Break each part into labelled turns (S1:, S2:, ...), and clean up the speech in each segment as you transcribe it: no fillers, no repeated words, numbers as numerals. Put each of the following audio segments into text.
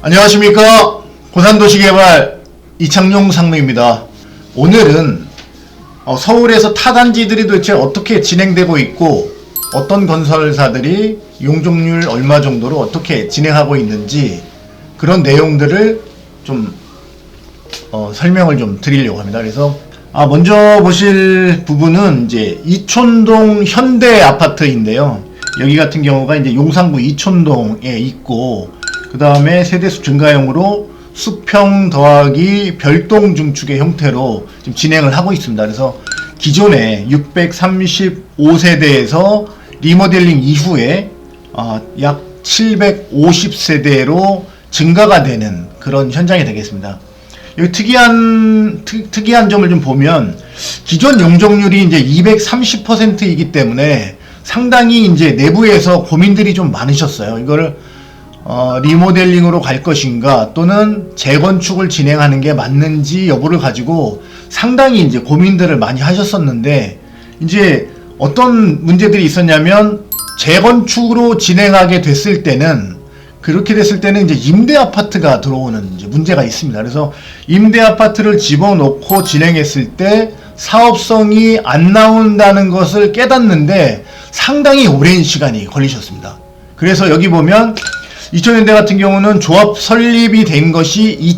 S1: 안녕하십니까. 고산도시개발 이창용 상무입니다. 오늘은 서울에서 타단지들이 도대체 어떻게 진행되고 있고 어떤 건설사들이 용적률 얼마 정도로 어떻게 진행하고 있는지 그런 내용들을 좀 설명을 좀 드리려고 합니다. 그래서 먼저 보실 부분은 이제 이촌동 현대 아파트인데요. 여기 같은 경우가 이제 용산구 이촌동에 있고, 그 다음에 세대수 증가형으로 수평 더하기 별동 중축의 형태로 지금 진행을 하고 있습니다. 그래서 기존에 635세대에서 리모델링 이후에 약 750세대로 증가가 되는 그런 현장이 되겠습니다. 여기 특이한 점을 좀 보면 기존 용적률이 이제 230%이기 때문에 상당히 이제 내부에서 고민들이 좀 많으셨어요. 이거를 리모델링으로 갈 것인가 또는 재건축을 진행하는 게 맞는지 여부를 가지고 상당히 이제 고민들을 많이 하셨었는데, 이제 어떤 문제들이 있었냐면 재건축으로 진행하게 됐을 때는 이제 임대 아파트가 들어오는 이제 문제가 있습니다. 그래서 임대 아파트를 집어넣고 진행했을 때 사업성이 안 나온다는 것을 깨닫는데 상당히 오랜 시간이 걸리셨습니다. 그래서 여기 보면 이촌현대 같은 경우는 조합 설립이 된 것이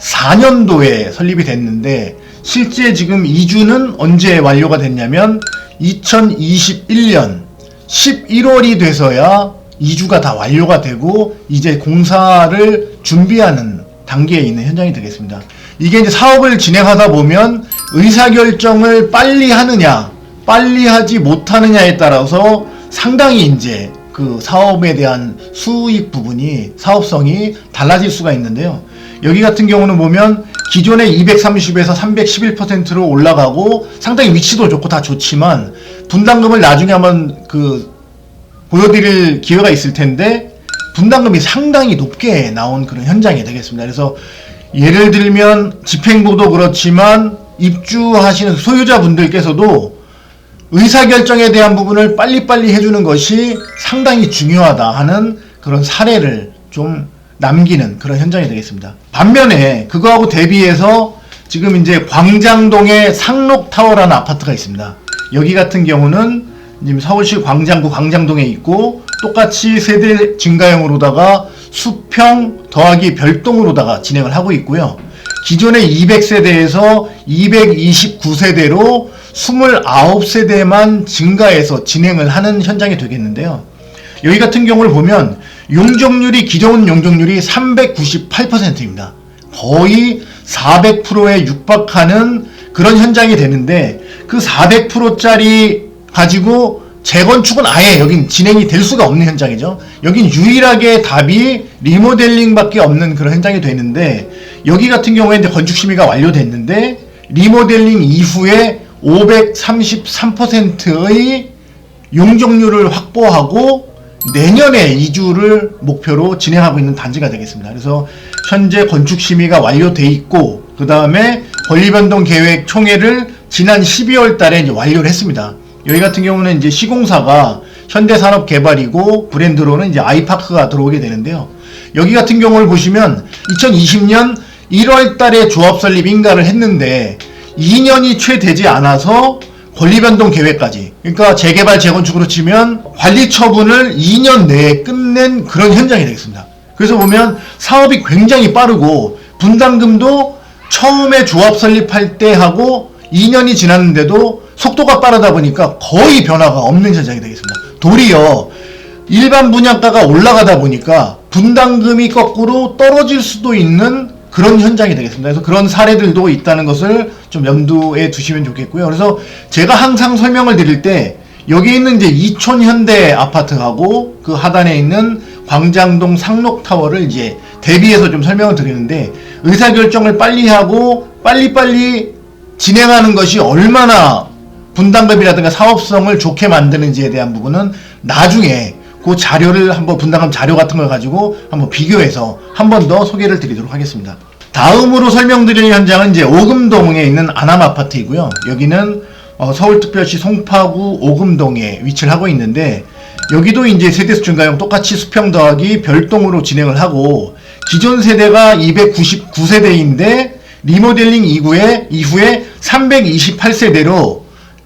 S1: 2004년도에 설립이 됐는데 실제 지금 이주는 언제 완료가 됐냐면 2021년 11월이 돼서야 이주가 다 완료가 되고 이제 공사를 준비하는 단계에 있는 현장이 되겠습니다. 이게 이제 사업을 진행하다 보면 의사결정을 빨리 하느냐 빨리 하지 못하느냐에 따라서 상당히 이제 그 사업에 대한 수익 부분이 사업성이 달라질 수가 있는데요. 여기 같은 경우는 보면 기존에 230에서 311%로 올라가고 상당히 위치도 좋고 다 좋지만 분담금을 나중에 한번 보여드릴 기회가 있을 텐데 분담금이 상당히 높게 나온 그런 현장이 되겠습니다. 그래서 예를 들면 집행부도 그렇지만 입주하시는 소유자분들께서도 의사결정에 대한 부분을 빨리빨리 해주는 것이 상당히 중요하다 하는 그런 사례를 좀 남기는 그런 현장이 되겠습니다. 반면에 그거하고 대비해서 지금 이제 광장동에 상록타워라는 아파트가 있습니다. 여기 같은 경우는 지금 서울시 광장구 광장동에 있고 똑같이 세대 증가형으로다가 수평 더하기 별동으로다가 진행을 하고 있고요. 기존의 200세대에서 229세대로 29세대만 증가해서 진행을 하는 현장이 되겠는데요. 여기 같은 경우를 보면 용적률이 기존 용적률이 398%입니다. 거의 400%에 육박하는 그런 현장이 되는데 그 400%짜리 가지고 재건축은 아예 여긴 진행이 될 수가 없는 현장이죠. 여긴 유일하게 답이 리모델링 밖에 없는 그런 현장이 되는데, 여기 같은 경우에 이제 건축 심의가 완료됐는데 리모델링 이후에 533%의 용적률을 확보하고 내년에 이주를 목표로 진행하고 있는 단지가 되겠습니다. 그래서 현재 건축 심의가 완료돼 있고 그 다음에 권리변동 계획 총회를 지난 12월 달에 이제 완료를 했습니다. 여기 같은 경우는 이제 시공사가 현대산업개발이고 브랜드로는 이제 아이파크가 들어오게 되는데요. 여기 같은 경우를 보시면 2020년 1월 달에 조합 설립 인가를 했는데 2년이 채 되지 않아서 권리변동 계획까지, 그러니까 재개발 재건축으로 치면 관리 처분을 2년 내에 끝낸 그런 현장이 되겠습니다. 그래서 보면 사업이 굉장히 빠르고 분담금도 처음에 조합 설립할 때 하고 2년이 지났는데도 속도가 빠르다 보니까 거의 변화가 없는 현장이 되겠습니다. 도리어 일반 분양가가 올라가다 보니까 분담금이 거꾸로 떨어질 수도 있는 그런 현장이 되겠습니다. 그래서 그런 사례들도 있다는 것을 좀 염두에 두시면 좋겠고요. 그래서 제가 항상 설명을 드릴 때 여기 있는 이제 이촌현대 아파트하고 그 하단에 있는 광장동 상록타워를 이제 대비해서 좀 설명을 드리는데, 의사결정을 빨리 하고 빨리빨리 진행하는 것이 얼마나 분담금이라든가 사업성을 좋게 만드는지에 대한 부분은 나중에 그 자료를 한번 분담금 자료 같은 걸 가지고 한번 비교해서 한 번 더 소개를 드리도록 하겠습니다. 다음으로 설명드릴 현장은 이제 오금동에 있는 아남 아파트이고요. 여기는 서울특별시 송파구 오금동에 위치를 하고 있는데 여기도 이제 세대수 증가형 똑같이 수평 더하기 별동으로 진행을 하고, 기존 세대가 299세대인데 리모델링 이후에 328세대로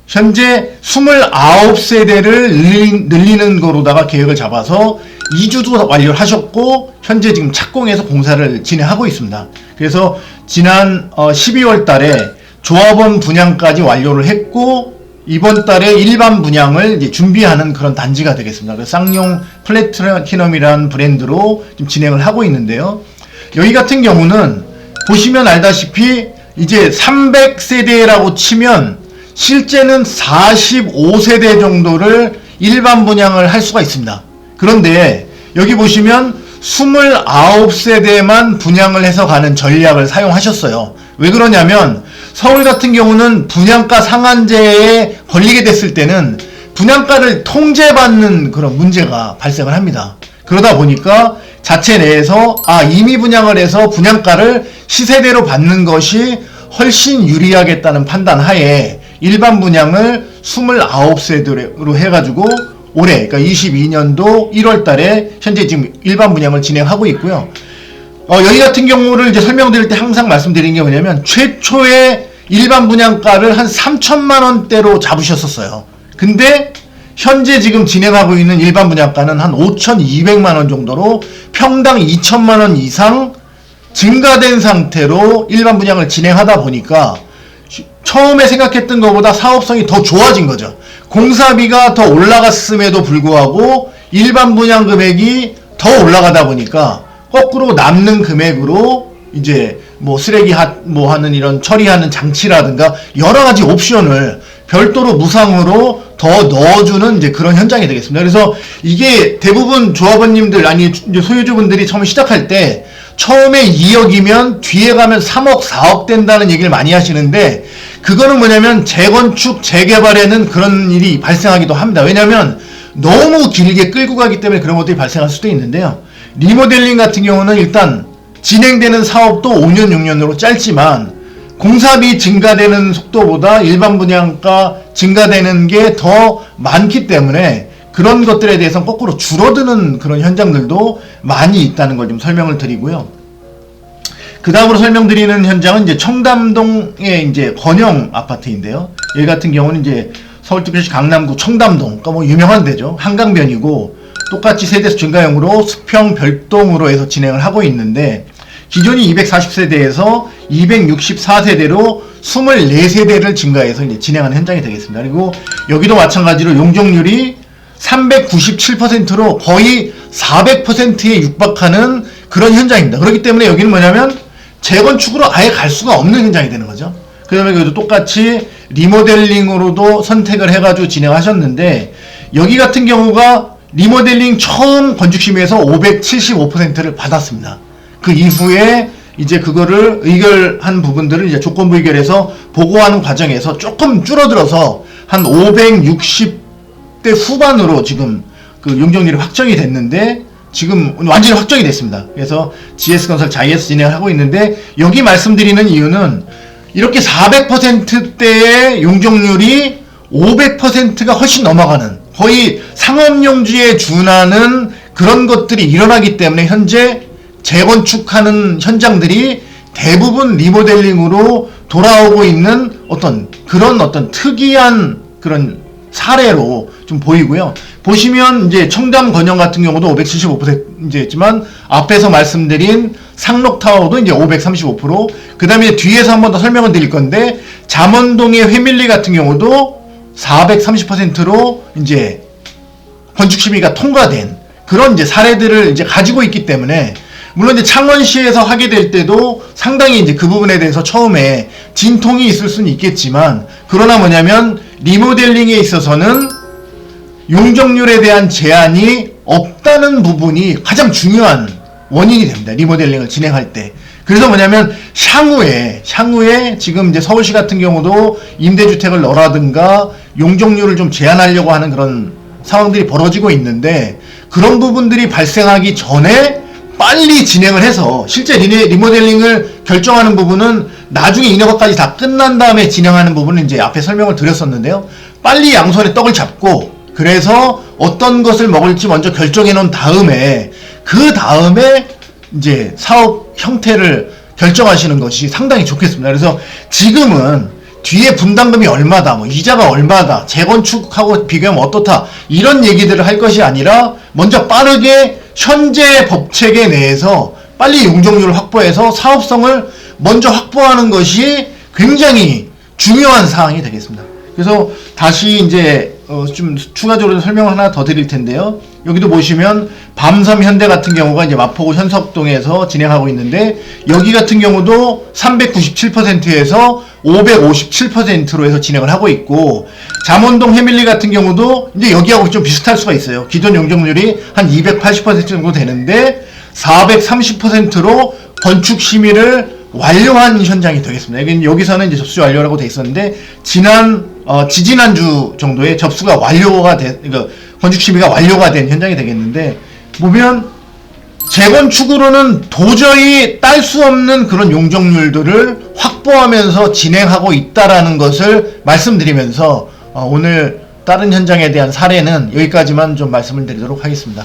S1: 현재 29세대를 늘리는 거로다가 계획을 잡아서 이주도 완료를 하셨고, 현재 지금 착공해서 공사를 진행하고 있습니다. 그래서 지난 12월 달에 조합원 분양까지 완료를 했고, 이번 달에 일반 분양을 이제 준비하는 그런 단지가 되겠습니다. 그래서 쌍용 플래티넘이라는 브랜드로 지금 진행을 하고 있는데요. 여기 같은 경우는 보시면 알다시피 이제 300세대라고 치면 실제는 45세대 정도를 일반 분양을 할 수가 있습니다. 그런데 여기 보시면 29세대만 분양을 해서 가는 전략을 사용하셨어요. 왜 그러냐면 서울 같은 경우는 분양가 상한제에 걸리게 됐을 때는 분양가를 통제받는 그런 문제가 발생을 합니다. 그러다 보니까 자체 내에서 이미 분양을 해서 분양가를 시세대로 받는 것이 훨씬 유리하겠다는 판단 하에 일반 분양을 29세대로 해가지고 올해, 그러니까 22년도 1월 달에 현재 지금 일반 분양을 진행하고 있고요. 여기 같은 경우를 이제 설명드릴 때 항상 말씀드린 게 뭐냐면, 최초의 일반 분양가를 한 3천만원대로 잡으셨었어요. 근데 현재 지금 진행하고 있는 일반 분양가는 한 5,200만원 정도로 평당 2천만원 이상 증가된 상태로 일반 분양을 진행하다 보니까 처음에 생각했던 것보다 사업성이 더 좋아진 거죠. 공사비가 더 올라갔음에도 불구하고 일반 분양 금액이 더 올라가다 보니까 거꾸로 남는 금액으로 이제 뭐 쓰레기 하는 이런 처리하는 장치라든가 여러 가지 옵션을 별도로 무상으로 더 넣어주는 이제 그런 현장이 되겠습니다. 그래서 이게 대부분 조합원님들, 아니 이제 소유주분들이 처음에 시작할 때 처음에 2억이면 뒤에 가면 3억, 4억 된다는 얘기를 많이 하시는데, 그거는 뭐냐면 재건축, 재개발에는 그런 일이 발생하기도 합니다. 왜냐하면 너무 길게 끌고 가기 때문에 그런 것들이 발생할 수도 있는데요. 리모델링 같은 경우는 일단 진행되는 사업도 5년, 6년으로 짧지만 공사비 증가되는 속도보다 일반 분양가 증가되는 게 더 많기 때문에 그런 것들에 대해서는 거꾸로 줄어드는 그런 현장들도 많이 있다는 걸 좀 설명을 드리고요. 그 다음으로 설명드리는 현장은 이제 청담동의 이제 건영 아파트인데요. 여기 같은 경우는 이제 서울특별시 강남구 청담동, 그러니까 뭐 유명한 데죠. 한강변이고 똑같이 세대수 증가형으로 수평 별동으로 해서 진행을 하고 있는데, 기존이 240세대에서 264세대로 24세대를 증가해서 이제 진행하는 현장이 되겠습니다. 그리고 여기도 마찬가지로 용적률이 397%로 거의 400%에 육박하는 그런 현장입니다. 그렇기 때문에 여기는 뭐냐면 재건축으로 아예 갈 수가 없는 현장이 되는 거죠. 그 다음에 여기도 똑같이 리모델링으로도 선택을 해가지고 진행하셨는데, 여기 같은 경우가 리모델링 처음 건축심의에서 575%를 받았습니다. 그 이후에 이제 그거를 의결한 부분들을 이제 조건부 의결해서 보고하는 과정에서 조금 줄어들어서 한 560대 후반으로 지금 그 용적률이 확정이 됐는데, 지금 완전히 확정이 됐습니다. 그래서 GS건설 자이에서 진행을 하고 있는데, 여기 말씀드리는 이유는 이렇게 400%대의 용적률이 500%가 훨씬 넘어가는, 거의 상업용지에 준하는 그런 것들이 일어나기 때문에 현재 재건축하는 현장들이 대부분 리모델링으로 돌아오고 있는 어떤 특이한 그런 사례로 좀 보이고요. 보시면 이제 청담 건영 같은 경우도 575%였지만 앞에서 말씀드린 상록타워도 이제 535%, 그 다음에 뒤에서 한 번 더 설명을 드릴 건데, 잠원동의 회밀리 같은 경우도 430%로 이제 건축심의가 통과된 그런 이제 사례들을 이제 가지고 있기 때문에, 물론 이제 창원시에서 하게 될 때도 상당히 이제 그 부분에 대해서 처음에 진통이 있을 수는 있겠지만, 그러나 뭐냐면 리모델링에 있어서는 용적률에 대한 제한이 없다는 부분이 가장 중요한 원인이 됩니다. 리모델링을 진행할 때. 그래서 뭐냐면 향후에 지금 이제 서울시 같은 경우도 임대주택을 넣으라든가 용적률을 좀 제한하려고 하는 그런 상황들이 벌어지고 있는데, 그런 부분들이 발생하기 전에 빨리 진행을 해서, 실제 리모델링을 결정하는 부분은 나중에 인허가까지 다 끝난 다음에 진행하는 부분은 이제 앞에 설명을 드렸었는데요. 빨리 양손에 떡을 잡고, 그래서 어떤 것을 먹을지 먼저 결정해 놓은 다음에 그 다음에 이제 사업 형태를 결정하시는 것이 상당히 좋겠습니다. 그래서 지금은 뒤에 분담금이 얼마다, 뭐 이자가 얼마다, 재건축하고 비교하면 어떻다 이런 얘기들을 할 것이 아니라 먼저 빠르게 현재 법체계 내에서 빨리 용적률을 확보해서 사업성을 먼저 확보하는 것이 굉장히 중요한 사항이 되겠습니다. 그래서 다시 이제 좀 추가적으로 설명을 하나 더 드릴 텐데요. 여기도 보시면 밤섬 현대 같은 경우가 이제 마포구 현석동에서 진행하고 있는데 여기 같은 경우도 397%에서 557%로 해서 진행을 하고 있고 잠원동 해밀리 같은 경우도 이제 여기하고 좀 비슷할 수가 있어요. 기존 용적률이 한 280% 정도 되는데 430%로 건축 심의를 완료한 현장이 되겠습니다. 여기서는 이제 접수 완료라고 돼 있었는데 지지난주 정도에 접수가 완료가 그러니까 건축 심의가 완료가 된 현장이 되겠는데 보면 재건축으로는 도저히 딸 수 없는 그런 용적률들을 확보하면서 진행하고 있다라는 것을 말씀드리면서 오늘 다른 현장에 대한 사례는 여기까지만 좀 말씀을 드리도록 하겠습니다.